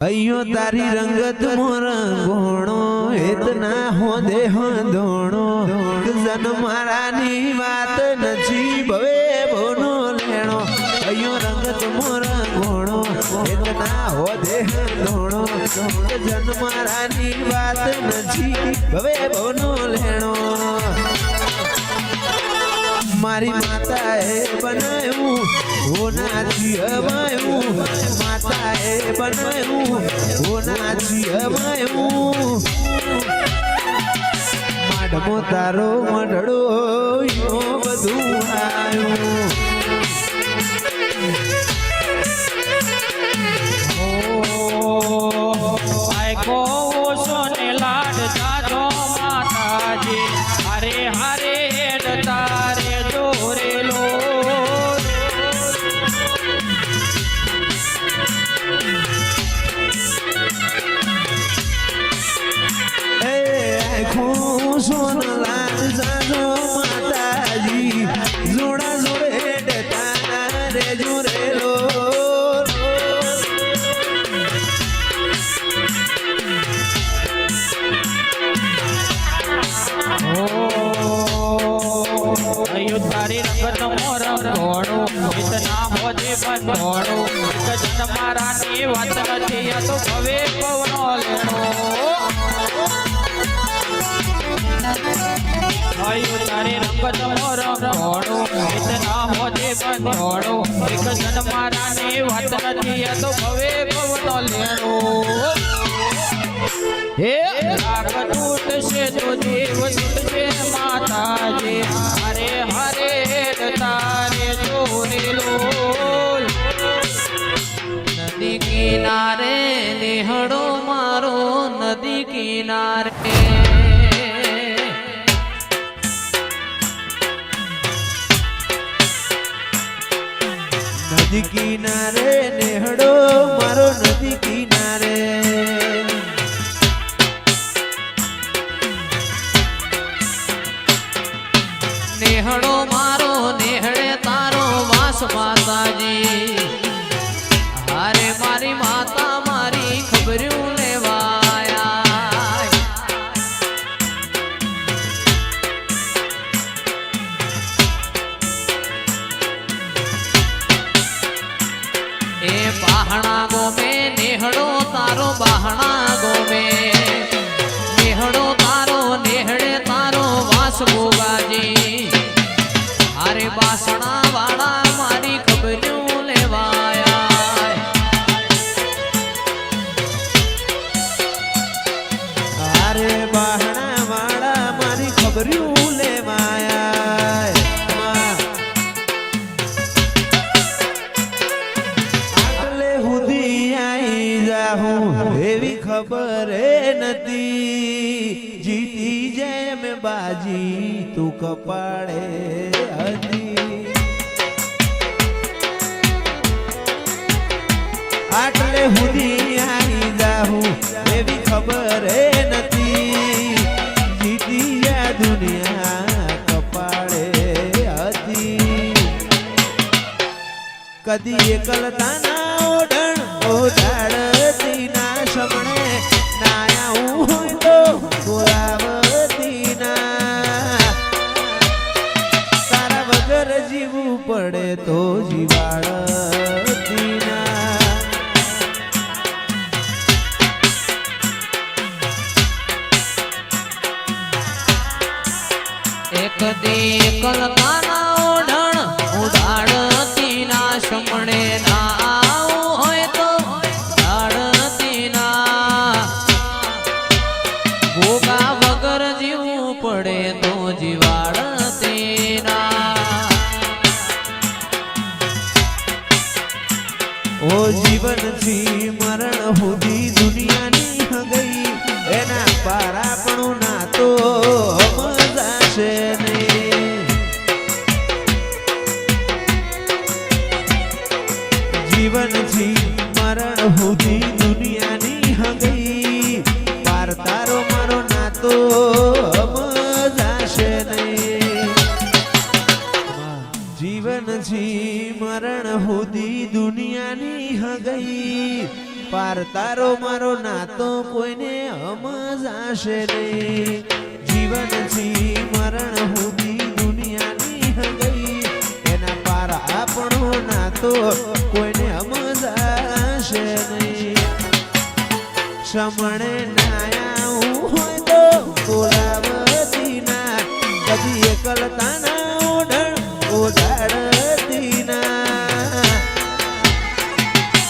अयो तारी रंगत मोर गोणो इतना हो देह दोणो जन मारानी बात नची भवे बोनो लेणो अयो रंगत मोर गोणो इतना हो देह दोणो जन मारानी बात नची भवे बोनो लेणो मारी माताए बनायू वो नाची हमायू माताए बनायू वो नाची हमायू माडमो तारो मडड़ो यो बधु आयू आय को सोने लाड जाजो माताजी हरे हरे तारे जोरे लो सोन लाल जाजो माताजी जोड़ा जोड़े तारे जोरे लो अयो तारी रंगत मोर घोड़ो इतना मोजे बंधोड़ो जन मारा ने वात नथी या तो भवे पवनो लेणो अयो तारी रंगत मोर घोड़ो इतना मोजे बंधोड़ो जन मारा ने वात नथी या तो भवे पवनो लेणो हे राग टूट से तो देव टूट से माता जी हरे हरे तारे जोरे लोल नदी किनारे निहड़ो मारो नदी किनारे नदी किनारे नेहड़ो मारो नदी किनारे नेहड़ो मारो नेहड़े तारो वास माताजी हारे मारी माता मारी खबरूं लेवाया ए बाहना गो में नेहड़ो तारो बाहना गो में नेहड़ो तारो नेहड़े तारो वास गोगाजी अरे बासणा वाला मारी खबरूं लेवाया अरे बाहना वाला मारी खबरूं लेवाया आटले हुदी आई जाहूं एवी खबर नथी जीती जय में बाजी तू कपाड़े हदी आटले हुदी आई जाहूं एवी खबर नथी जीती या दुनिया कपाड़े हदी कदी एकलता ना ओढण ओढाड़ती ना समणे नाया होय तो बोलावती ना तारा वगर जीवू पड़े तो जीवाड़ती ना एक दी एकलता ना ओढण उडाड़ती ना समणे ना होय तो डाड़ती ना भोगा वगर जीवू पड़े तो जीवाड़ती ना ओ जीवन थी मरण हुदी दुनिया नी हगई एना पारापणु ना तो मजा से ने जीवन थी मरण हुदी दुनिया नी हगई पार तारो मारो ना तो मजा से ने जीवन थी मरण हुदी दुनिया नी हगई પાર તારો મારો નાતો કોઈને સમજાશે નહીં જીવનથી મરણ સુધી દુનિયાની હગઈ એના પાર આપણો નાતો કોઈને સમજાશે નહીં સમણે નાયા હોય તો બોલાવતી ના કદી એકલતા ના ઓઢણ ઓઢાડતી ના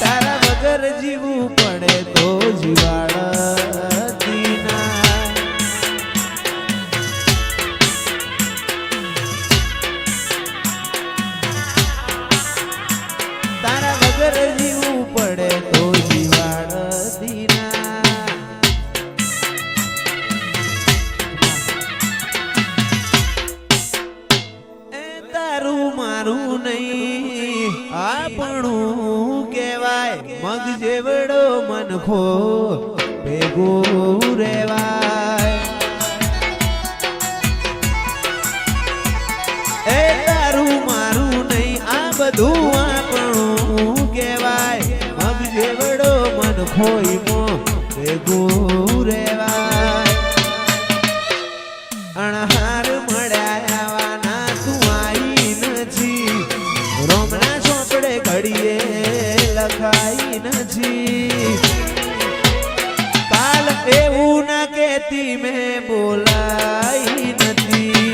તારા વગર જીવવું પડે તો જીવાડતી ના તારા વગર જીવવું પડે તો જીવાડતી ના મારું નહીં આપણું કહેવાય મગ જેવડો મનખો ભેગો રેવાય એ તારું મારું નહીં આ બધું આપણું કહેવાય મગ જેવડો મનખો ભેગો રેવાય અણહાર મળ્યા રોમના ચોપડે ઘડીએ લખાઈ નથી કાલ એવું ના કેતી મેં બોલાઈ નથી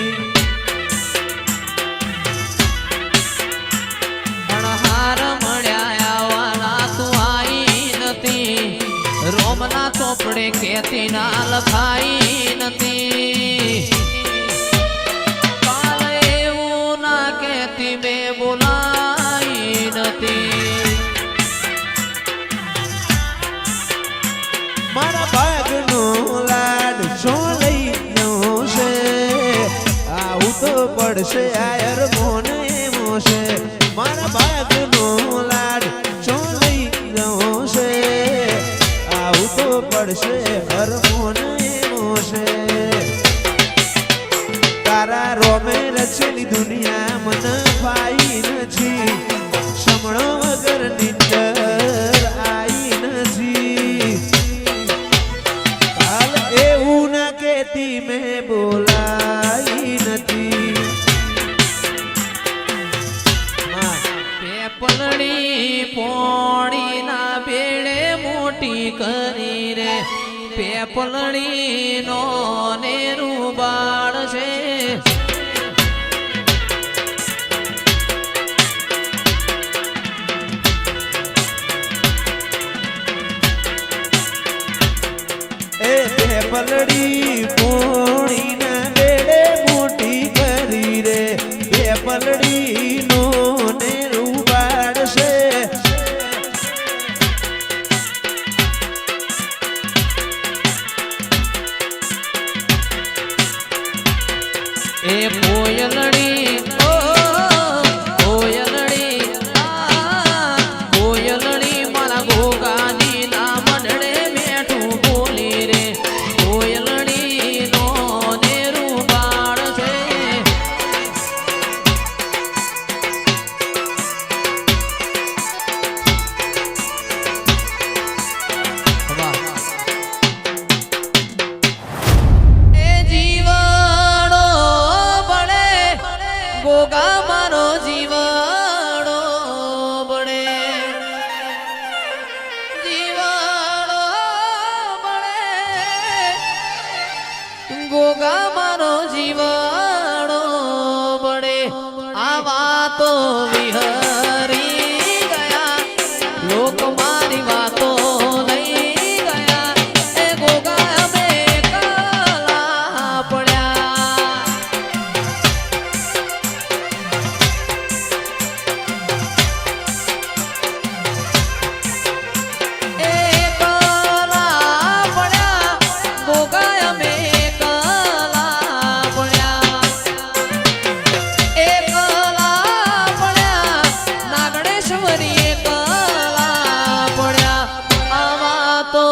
અણહાર મળ્યા આવવાના તું આઈ નથી રોમના ચોપડે કેતી ના લખાઈ નથી કાલ એવું ના કેતી મેં બોલાઈ નથી મારા ભાગનો લાડ શું લઈ ગયો છે આવું તો પડશે આયર મોને મોશે મારા ભાગનો લાડ શું લઈ ગયો છે આવું તો પડશે હર મોને મોશે તારા રોમે રચેલી દુનિયા મને ફાઈ નથી સમણો વગર નિંદર આઈ નથી કાલ એવું ના કેતી મેં બોલાઈ નથી પેપલડી પોણી ના બેડે મોટી કરી રે પેપલડી નો નેરું બાળ છે પલડી પોણી ના બેડે મોટી કરી રે બે પલડી નો ને રૂબાડશે એ કોયલડી ઓ કોયલડી કોયલડી મારા ગોગાની ના મનડે બેઠું બોલી રે કોયલડી નો નેરું બાળ છે એ જીવડો બળે ગોગા મારો જીવડો બળે જીવડો બળે ગોગા મારો જીવડો બળે આ વાતો વિહરી ગયા લોક મારી વાતો લઈ ગયા એ ગોગા અમે કલા પડ્યા એ કલા પડ્યા ગોગા અમે કલા પડ્યા એ કલા પડ્યા નાગણેશ્વરી કલા પડ્યા આવા તો